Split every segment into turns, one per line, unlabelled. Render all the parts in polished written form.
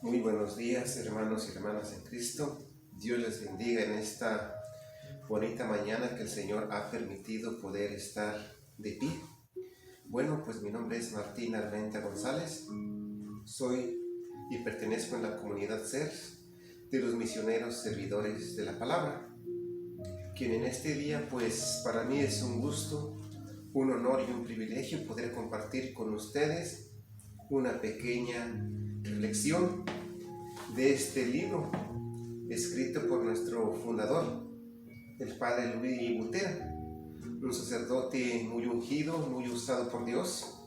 Muy buenos días, hermanos y hermanas en Cristo. Dios les bendiga en esta bonita mañana que el Señor ha permitido poder estar de pie. Bueno, pues mi nombre es Martín Armenta González. Soy y pertenezco en la comunidad SER de los misioneros servidores de la palabra, quien en este día, pues para mí es un gusto, un honor y un privilegio poder compartir con ustedes una pequeña reflexión de este libro escrito por nuestro fundador, el padre Luis Butera, un sacerdote muy ungido, muy usado por Dios,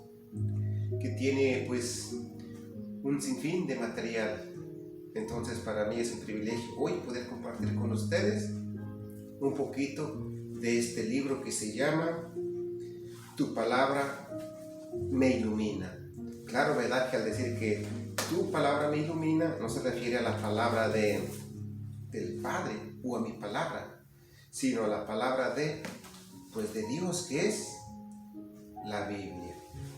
que tiene pues un sinfín de material. Entonces para mí es un privilegio hoy poder compartir con ustedes un poquito de este libro que se llama Tu palabra me ilumina. Claro, ¿verdad? Que al decir que tu palabra me ilumina no se refiere a la palabra del Padre o a mi palabra, sino a la palabra de Dios, que es la Biblia.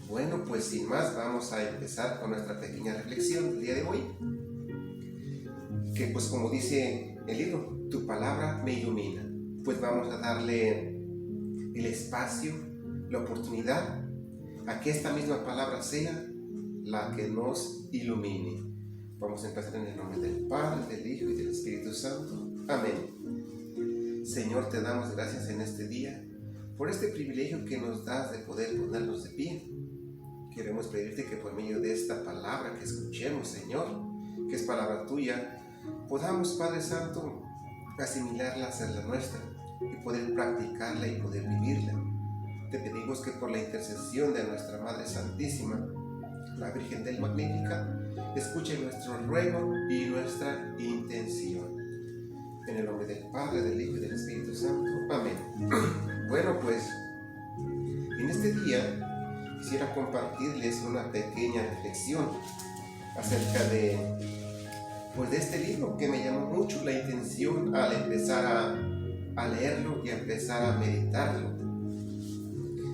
Bueno, pues sin más vamos a empezar con nuestra pequeña reflexión del día de hoy, que pues como dice el libro, tu palabra me ilumina. Pues vamos a darle el espacio, la oportunidad a que esta misma palabra sea la que nos ilumine. Vamos a empezar en el nombre del Padre, del Hijo y del Espíritu Santo. Amén. Señor, te damos gracias en este día por este privilegio que nos das de poder ponernos de pie. Queremos pedirte que por medio de esta palabra que escuchemos, Señor, que es palabra tuya, podamos, Padre Santo, asimilarla, hacerla nuestra y poder practicarla y poder vivirla. Te pedimos que por la intercesión de nuestra Madre Santísima, la Virgen del Magnífica, escuche nuestro ruego y nuestra intención. En el nombre del Padre, del Hijo y del Espíritu Santo. Amén. Bueno, pues, en este día quisiera compartirles una pequeña reflexión acerca de este libro que me llamó mucho la atención al empezar a leerlo y a empezar a meditarlo.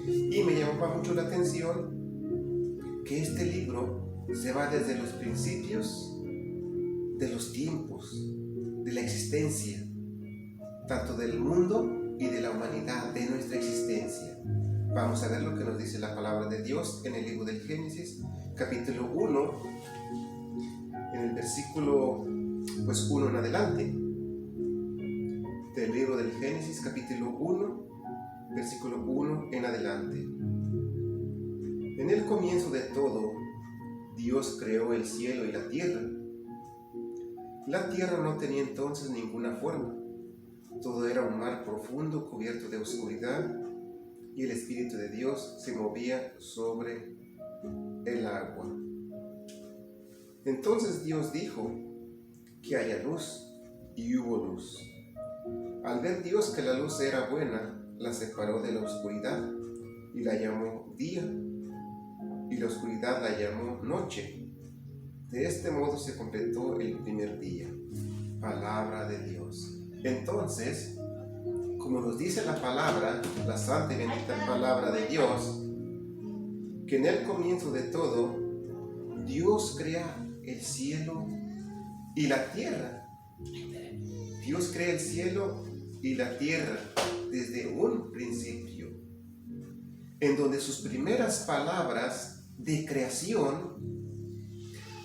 Y me llamó mucho la atención que este libro se va desde los principios de los tiempos, de la existencia, tanto del mundo y de la humanidad, de nuestra existencia. Vamos a ver lo que nos dice la palabra de Dios en el libro del Génesis, capítulo 1, en el versículo 1 en adelante. Del libro del Génesis, capítulo 1, versículo 1 en adelante. En el comienzo de todo, Dios creó el cielo y la tierra. La tierra no tenía entonces ninguna forma. Todo era un mar profundo cubierto de oscuridad, y el Espíritu de Dios se movía sobre el agua. Entonces Dios dijo que haya luz, y hubo luz. Al ver Dios que la luz era buena, la separó de la oscuridad y la llamó día, y la oscuridad la llamó noche. De este modo se completó el primer día. Palabra de Dios. Entonces, como nos dice la palabra, la santa y bendita palabra de Dios, que en el comienzo de todo, Dios crea el cielo y la tierra. Dios crea el cielo y la tierra desde un principio, en donde sus primeras palabras de creación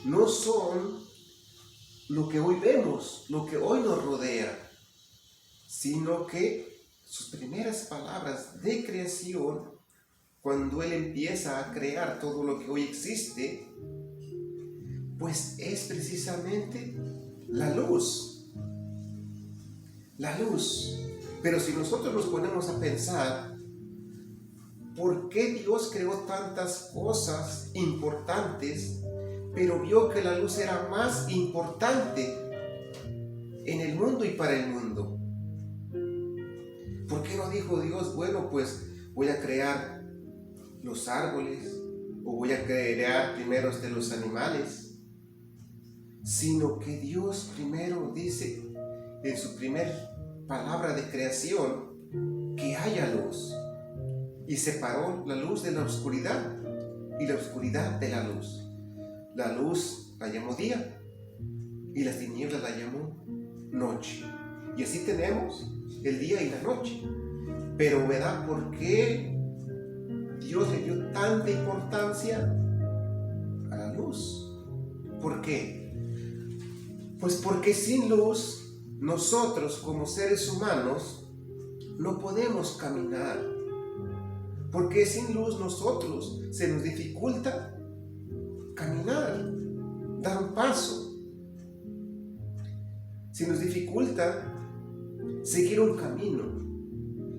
no son lo que hoy vemos, lo que hoy nos rodea, sino que sus primeras palabras de creación, cuando Él empieza a crear todo lo que hoy existe, pues es precisamente la luz. La luz. Pero si nosotros nos ponemos a pensar, ¿por qué Dios creó tantas cosas importantes, pero vio que la luz era más importante en el mundo y para el mundo? ¿Por qué no dijo Dios, bueno, pues voy a crear los árboles o voy a crear primero los animales? Sino que Dios primero dice en su primer palabra de creación que haya luz, y separó la luz de la oscuridad y la oscuridad de la luz. La luz la llamó día y las tinieblas la llamó noche. Y así tenemos el día y la noche. Pero ¿verdad por qué Dios le dio tanta importancia a la luz? ¿Por qué? Pues porque sin luz nosotros como seres humanos no podemos caminar. Porque sin luz nosotros se nos dificulta caminar, dar un paso. Se nos dificulta seguir un camino.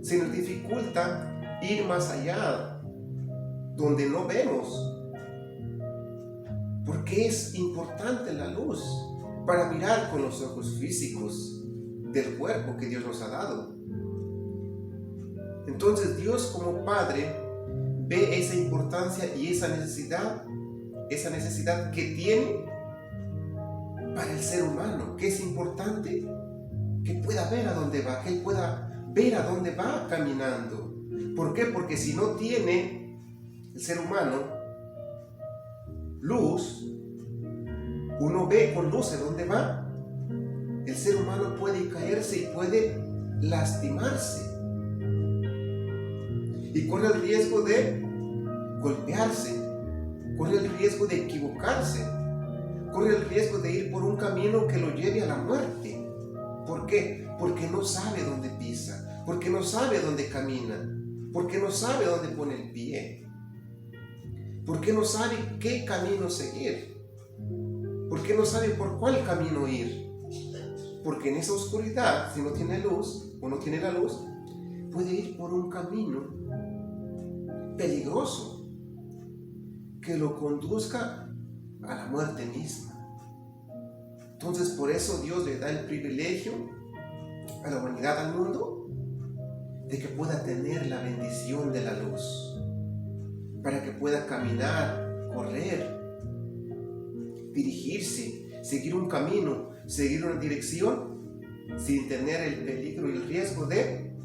Se nos dificulta ir más allá, donde no vemos. Porque es importante la luz para mirar con los ojos físicos del cuerpo que Dios nos ha dado. Entonces Dios como Padre ve esa importancia y esa necesidad que tiene para el ser humano, que es importante que pueda ver a dónde va, que él pueda ver a dónde va caminando. ¿Por qué? Porque si no tiene el ser humano luz, uno ve con luz a dónde va, el ser humano puede caerse y puede lastimarse. Y corre el riesgo de golpearse, corre el riesgo de equivocarse, corre el riesgo de ir por un camino que lo lleve a la muerte. ¿Por qué? Porque no sabe dónde pisa, porque no sabe dónde camina, porque no sabe dónde pone el pie, porque no sabe qué camino seguir, porque no sabe por cuál camino ir. Porque en esa oscuridad, si no tiene luz o no tiene la luz, puede ir por un camino peligroso que lo conduzca a la muerte misma. Entonces por eso Dios le da el privilegio a la humanidad, al mundo, de que pueda tener la bendición de la luz, para que pueda caminar, correr, dirigirse, seguir un camino, seguir una dirección, sin tener el peligro y el riesgo de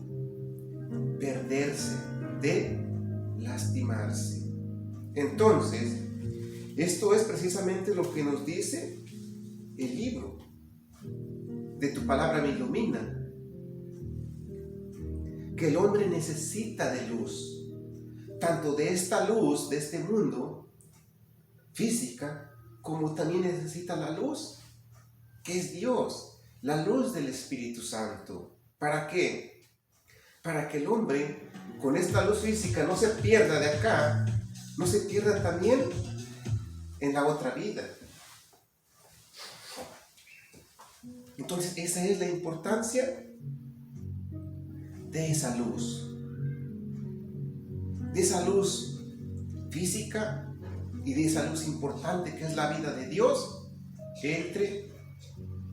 perderse, de lastimarse. Entonces, esto es precisamente lo que nos dice el libro de Tu Palabra Me Ilumina, que el hombre necesita de luz, tanto de esta luz, de este mundo física, como también necesita la luz que es Dios, la luz del Espíritu Santo. ¿Para qué? Para que el hombre con esta luz física no se pierda de acá, no se pierda también en la otra vida. Entonces esa es la importancia de esa luz física y de esa luz importante que es la vida de Dios entre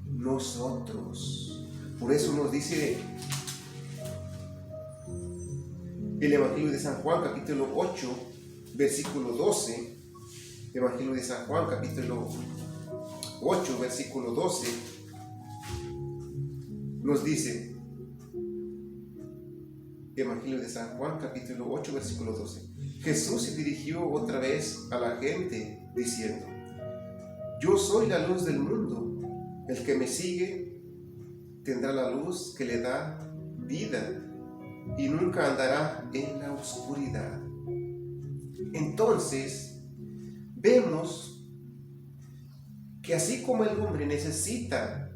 nosotros. Por eso nos dice el Evangelio de San Juan, capítulo 8, versículo 12. Evangelio de San Juan, capítulo 8, versículo 12. Nos dice, Evangelio de San Juan, capítulo 8, versículo 12. Jesús se dirigió otra vez a la gente diciendo: Yo soy la luz del mundo. El que me sigue tendrá la luz que le da vida y nunca andará en la oscuridad. Entonces, vemos que así como el hombre necesita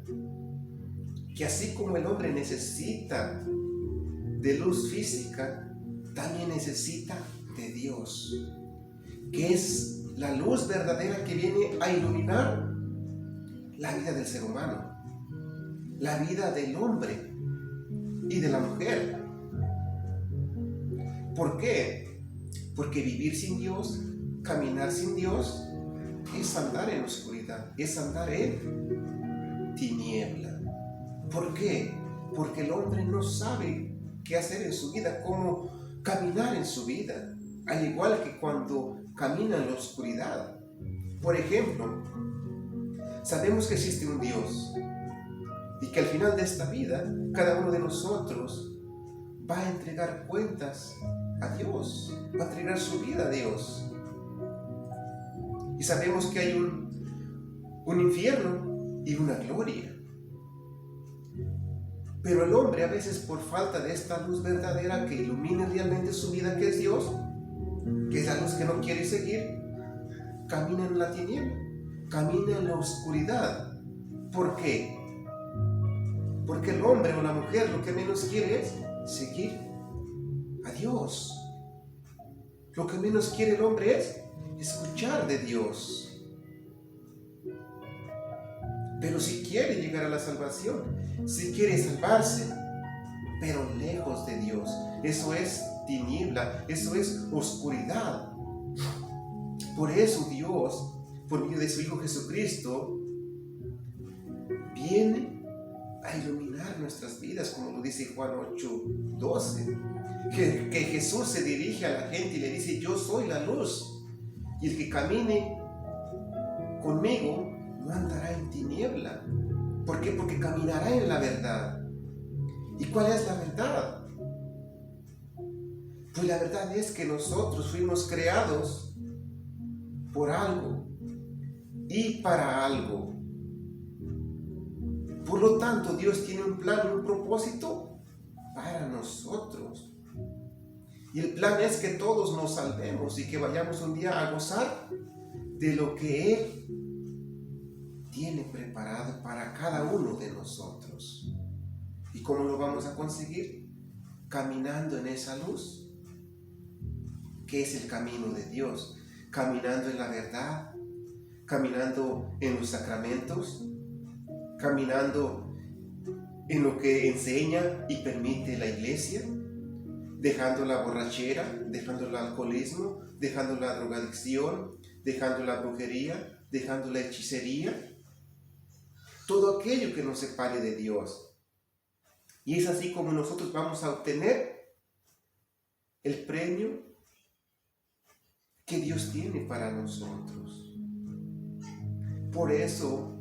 de luz física, también necesita de Dios, que es la luz verdadera que viene a iluminar la vida del ser humano, la vida del hombre y de la mujer. ¿Por qué? Porque vivir sin Dios, caminar sin Dios, es andar en oscuridad, es andar en tiniebla. ¿Por qué? Porque el hombre no sabe qué hacer en su vida, cómo caminar en su vida, al igual que cuando camina en la oscuridad. Por ejemplo, sabemos que existe un Dios y que al final de esta vida, cada uno de nosotros va a entregar cuentas a Dios, va a entregar su vida a Dios. Y sabemos que hay un infierno y una gloria. Pero el hombre, a veces por falta de esta luz verdadera que ilumine realmente su vida, que es Dios, que es la luz que no quiere seguir, camina en la tiniebla, camina en la oscuridad. ¿Por qué? Porque el hombre o la mujer lo que menos quiere es seguir a Dios. Lo que menos quiere el hombre es escuchar de Dios. Pero si quiere llegar a la salvación, si quiere salvarse, pero lejos de Dios, eso es tiniebla, eso es oscuridad. Por eso Dios, por medio de su Hijo Jesucristo, viene a iluminar nuestras vidas, como lo dice Juan 8:12, que Jesús se dirige a la gente y le dice: yo soy la luz, y el que camine conmigo no andará en tiniebla. ¿Por qué? Porque caminará en la verdad. ¿Y cuál es la verdad? Pues la verdad es que nosotros fuimos creados por algo y para algo. Por lo tanto, Dios tiene un plan y un propósito para nosotros. Y el plan es que todos nos salvemos y que vayamos un día a gozar de lo que Él tiene preparado para cada uno de nosotros. ¿Y cómo lo vamos a conseguir? Caminando en esa luz, que es el camino de Dios, caminando en la verdad, caminando en los sacramentos, caminando en lo que enseña y permite la iglesia, dejando la borrachera, dejando el alcoholismo, dejando la drogadicción, dejando la brujería, dejando la hechicería, todo aquello que nos separe de Dios. Y es así como nosotros vamos a obtener el premio que Dios tiene para nosotros. Por eso,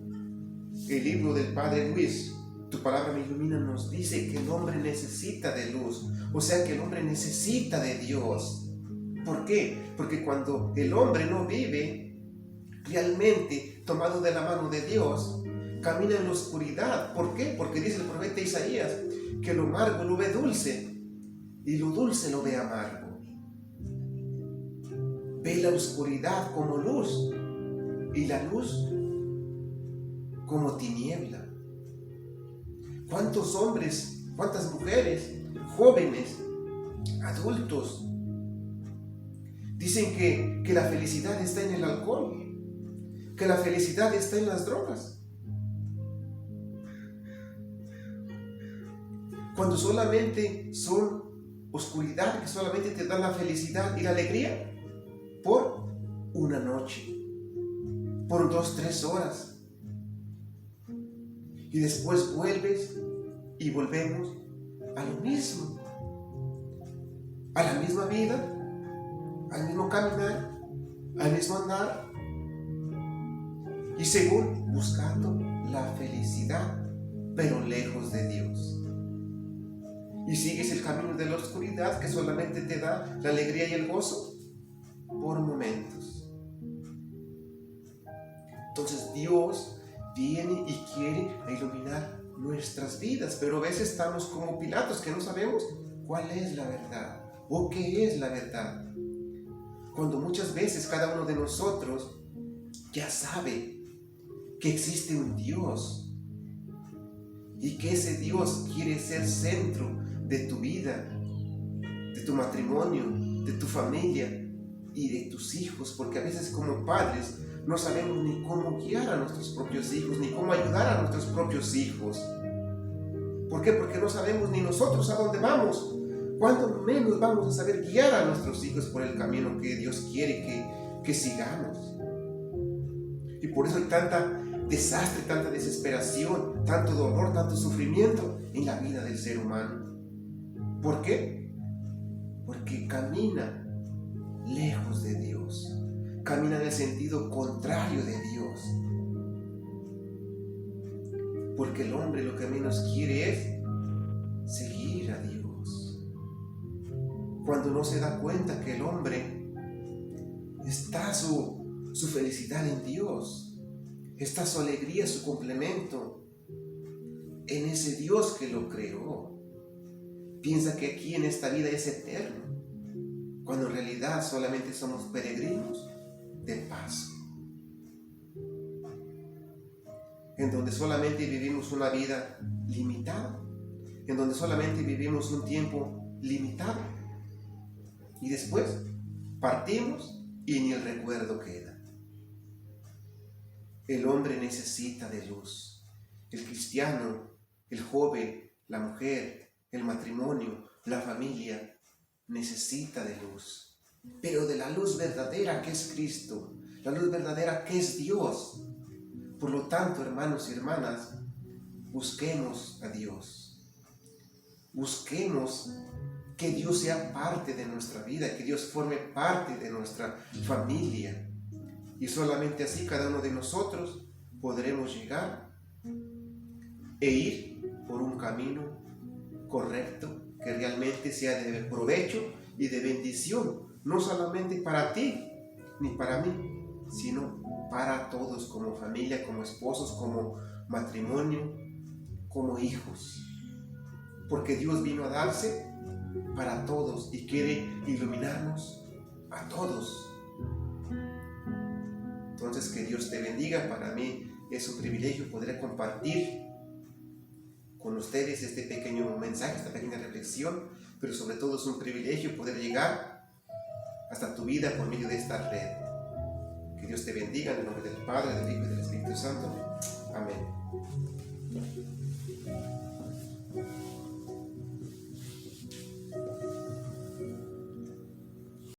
el libro del Padre Luis, Tu palabra me ilumina, nos dice que el hombre necesita de luz, o sea que el hombre necesita de Dios. ¿Por qué? Porque cuando el hombre no vive realmente tomado de la mano de Dios, camina en la oscuridad. ¿Por qué? Porque dice el profeta Isaías que lo amargo lo ve dulce y lo dulce lo ve amargo. Ve la oscuridad como luz y la luz como tiniebla. ¿Cuántos hombres, cuántas mujeres, jóvenes, adultos, dicen que la felicidad está en el alcohol, que la felicidad está en las drogas? Cuando solamente son oscuridad, que solamente te dan la felicidad y la alegría por una noche, por 2-3 horas. Y después vuelves y volvemos a lo mismo, a la misma vida, al mismo caminar, al mismo andar, y según buscando la felicidad, pero lejos de Dios. Y sigues el camino de la oscuridad que solamente te da la alegría y el gozo por momentos. Entonces Dios viene y quiere iluminar nuestras vidas, pero a veces estamos como Pilatos que no sabemos cuál es la verdad o qué es la verdad. Cuando muchas veces cada uno de nosotros ya sabe que existe un Dios y que ese Dios quiere ser centro de tu vida, de tu matrimonio, de tu familia y de tus hijos, porque a veces como padres no sabemos ni cómo guiar a nuestros propios hijos, ni cómo ayudar a nuestros propios hijos. ¿Por qué? Porque no sabemos ni nosotros a dónde vamos. ¿Cuándo menos vamos a saber guiar a nuestros hijos por el camino que Dios quiere que sigamos? Y por eso hay tanta desastre, tanta desesperación, tanto dolor, tanto sufrimiento en la vida del ser humano. ¿Por qué? Porque camina lejos de Dios, camina en el sentido contrario de Dios. Porque el hombre lo que menos quiere es seguir a Dios. Cuando no se da cuenta que el hombre está su felicidad en Dios, está su alegría, su complemento en ese Dios que lo creó. Piensa que aquí en esta vida es eterno, cuando en realidad solamente somos peregrinos de paso, en donde solamente vivimos una vida limitada, en donde solamente vivimos un tiempo limitado, y después partimos y ni el recuerdo queda. El hombre necesita de luz. El cristiano, el joven, la mujer, el matrimonio, la familia, necesita de luz. Pero de la luz verdadera que es Cristo, la luz verdadera que es Dios. Por lo tanto, hermanos y hermanas, busquemos a Dios. Busquemos que Dios sea parte de nuestra vida, que Dios forme parte de nuestra familia. Y solamente así cada uno de nosotros podremos llegar e ir por un camino correcto que realmente sea de provecho y de bendición, no solamente para ti ni para mí, sino para todos, como familia, como esposos, como matrimonio, como hijos. Porque Dios vino a darse para todos y quiere iluminarnos a todos. Entonces, que Dios te bendiga. Para mí es un privilegio poder compartir con ustedes este pequeño mensaje, esta pequeña reflexión, pero sobre todo es un privilegio poder llegar hasta tu vida por medio de esta red. Que Dios te bendiga en el nombre del Padre, del Hijo y del Espíritu Santo. Amén.